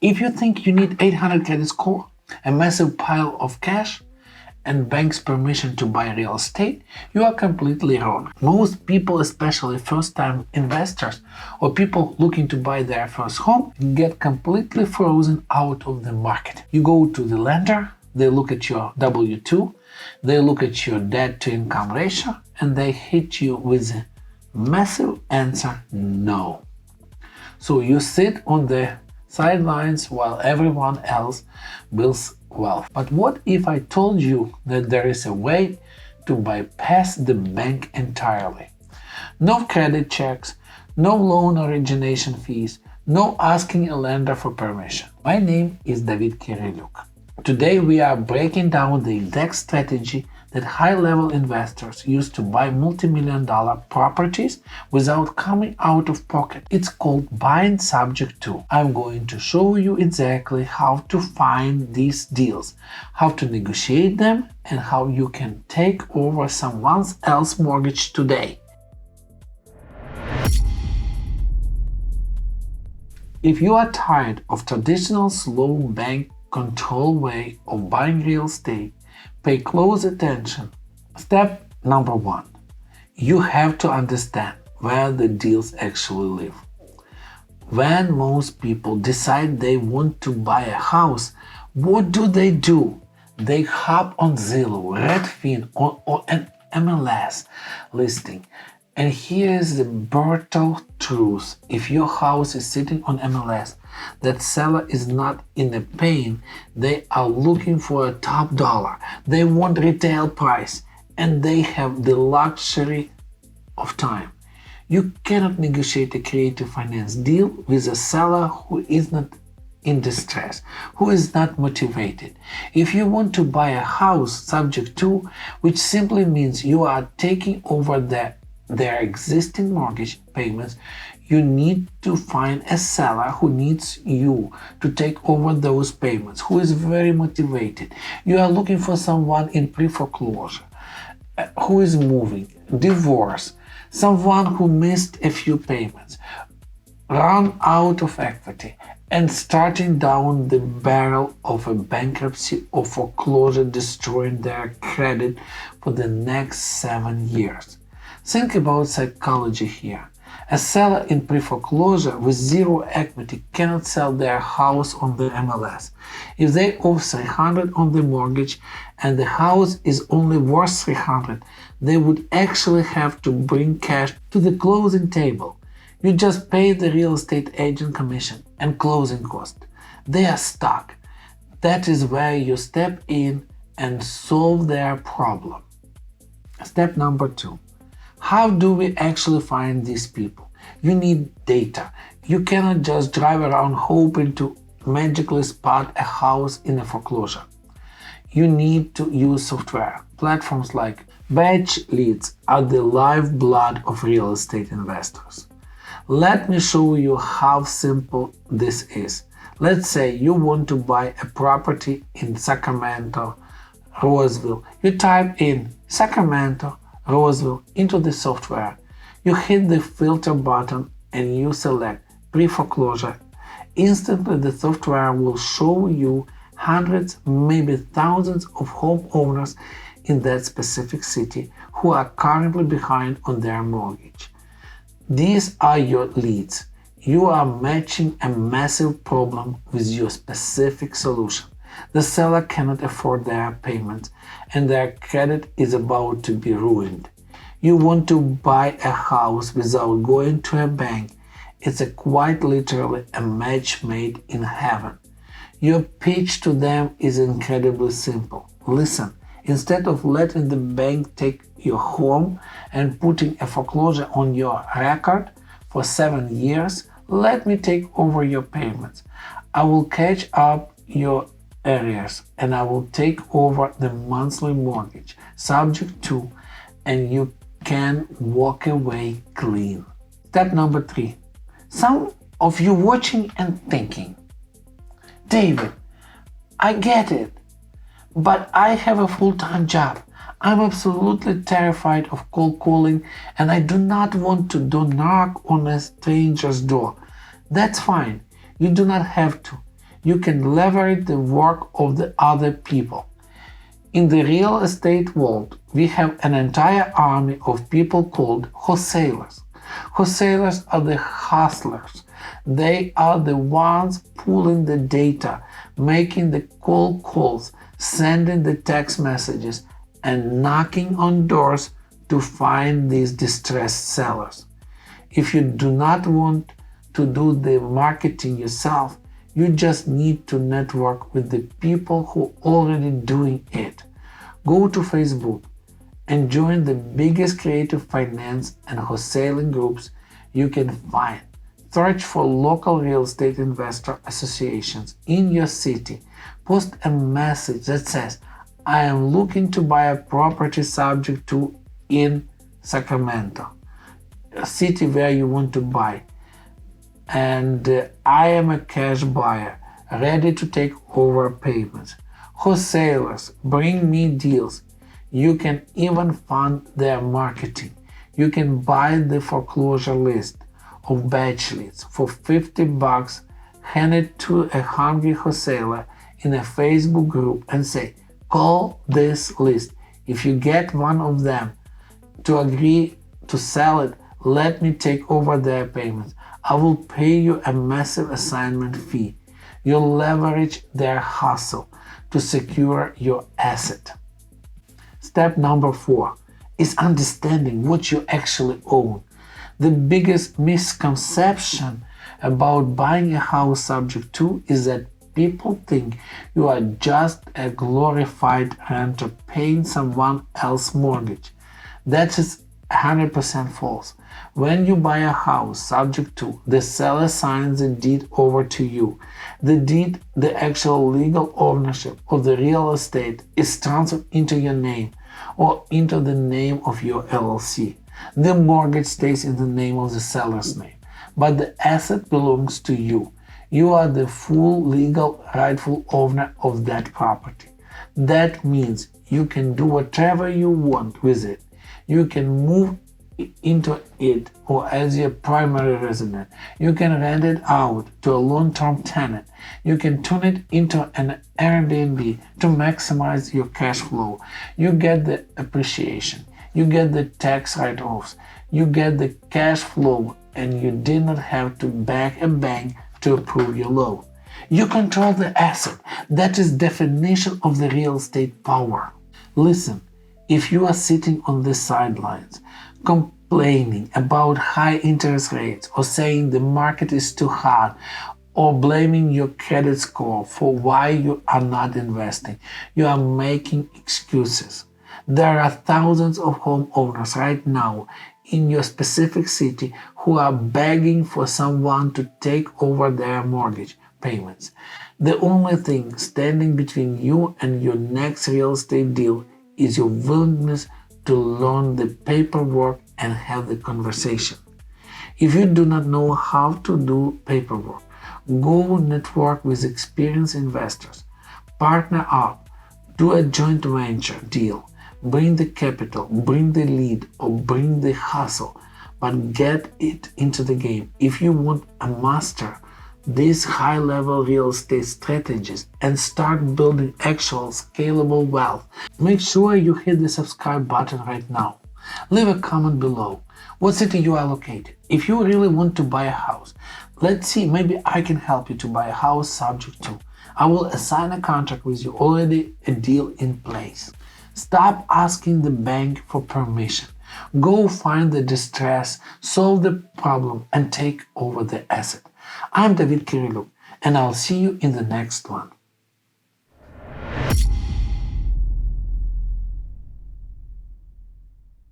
If you think you need 800 credit score, a massive pile of cash, and bank's permission to buy real estate, you are completely wrong. Most people, especially first-time investors or people looking to buy their first home, get completely frozen out of the market. You go to the lender, they look at your W-2, they look at your debt-to-income ratio, and they hit you with a massive answer, no. So you sit on the sidelines while everyone else builds wealth. But what if I told you that there is a way to bypass the bank entirely? No credit checks, no loan origination fees, no asking a lender for permission. My name is Davyd Kyrylyuk. Today we are breaking down the exact strategy that high-level investors use to buy multi-million-dollar properties without coming out of pocket. It's called buying subject to. I'm going to show you exactly how to find these deals, how to negotiate them, and how you can take over someone else's mortgage today. If you are tired of traditional slow bank control way of buying real estate, pay close attention. Step number 1. You have to understand where the deals actually live. When most people decide they want to buy a house, what do? They hop on Zillow, Redfin, or an MLS listing. And here's the brutal truth. If your house is sitting on MLS, that seller is not in a pain. They are looking for a top dollar. They want retail price, and they have the luxury of time. You cannot negotiate a creative finance deal with a seller who is not in distress, who is not motivated. If you want to buy a house subject to, which simply means you are taking over their existing mortgage payments, you need to find a seller who needs you to take over those payments, who is very motivated. You are looking for someone in pre-foreclosure, who is moving, divorce, someone who missed a few payments, run out of equity, and starting down the barrel of a bankruptcy or foreclosure, destroying their credit for the next 7 years. Think about psychology here. A seller in pre-foreclosure with zero equity cannot sell their house on the MLS. If they owe $300 on the mortgage and the house is only worth $300, they would actually have to bring cash to the closing table. You just pay the real estate agent commission and closing cost. They are stuck. That is where you step in and solve their problem. Step number 2. How do we actually find these people? You need data. You cannot just drive around hoping to magically spot a house in a foreclosure. You need to use software. Platforms like BatchLeads are the lifeblood of real estate investors. Let me show you how simple this is. Let's say you want to buy a property in Sacramento, Roseville. You type in Sacramento, Roseville into the software. You hit the filter button and you select pre-foreclosure. Instantly the software will show you hundreds, maybe thousands of homeowners in that specific city who are currently behind on their mortgage. These are your leads. You are matching a massive problem with your specific solution. The seller cannot afford their payments and their credit is about to be ruined. You want to buy a house without going to a bank. It's quite literally a match made in heaven. Your pitch to them is incredibly simple. Listen, instead of letting the bank take your home and putting a foreclosure on your record for 7 years, let me take over your payments. I will catch up your arrears and I will take over the monthly mortgage subject to, and you can walk away clean. Step number 3. Some of you watching and thinking, David, I get it, but I have a full-time job. I'm absolutely terrified of cold calling and I do not want to knock on a stranger's door. That's fine. You do not have to. You can leverage the work of the other people. In the real estate world, we have an entire army of people called wholesalers. Wholesalers are the hustlers. They are the ones pulling the data, making the cold calls, sending the text messages, and knocking on doors to find these distressed sellers. If you do not want to do the marketing yourself, you just need to network with the people who are already doing it. Go to Facebook and join the biggest creative finance and wholesaling groups you can find. Search for local real estate investor associations in your city. Post a message that says, I am looking to buy a property subject to in Sacramento, a city where you want to buy. And I am a cash buyer, ready to take over payments. Wholesalers, bring me deals. You can even fund their marketing. You can buy the foreclosure list of BatchLeads for $50, hand it to a hungry wholesaler in a Facebook group and say, call this list. If you get one of them to agree to sell it, let me take over their payments. I will pay you a massive assignment fee. You'll leverage their hustle to secure your asset. Step number 4 is understanding what you actually own. The biggest misconception about buying a house subject to is that people think you are just a glorified renter paying someone else's mortgage. That is 100% false. When you buy a house subject to, the seller signs the deed over to you. The deed, the actual legal ownership of the real estate, is transferred into your name or into the name of your LLC. The mortgage stays in the name of the seller's name, but the asset belongs to you. You are the full legal rightful owner of that property. That means you can do whatever you want with it. You can move into it or as your primary resident. You can rent it out to a long-term tenant. You can turn it into an Airbnb to maximize your cash flow. You get the appreciation. You get the tax write-offs. You get the cash flow, and you did not have to beg a bank to approve your loan. You control the asset. That is definition of the real estate power. Listen, if you are sitting on the sidelines, complaining about high interest rates or saying the market is too hard or blaming your credit score for why you are not investing, you are making excuses. There are thousands of homeowners right now in your specific city who are begging for someone to take over their mortgage payments. The only thing standing between you and your next real estate deal is your willingness to learn the paperwork and have the conversation. If you do not know how to do paperwork, go network with experienced investors, partner up, do a joint venture deal, bring the capital, bring the lead, or bring the hustle, but get it into the game. If you want to master these high-level real estate strategies and start building actual scalable wealth, make sure you hit the subscribe button right now. Leave a comment below. What city you are located? If you really want to buy a house, let's see, maybe I can help you to buy a house subject to. I will assign a contract with you, already a deal in place. Stop asking the bank for permission. Go find the distress, solve the problem, and take over the asset. I'm Davyd Kyrylyuk, and I'll see you in the next one.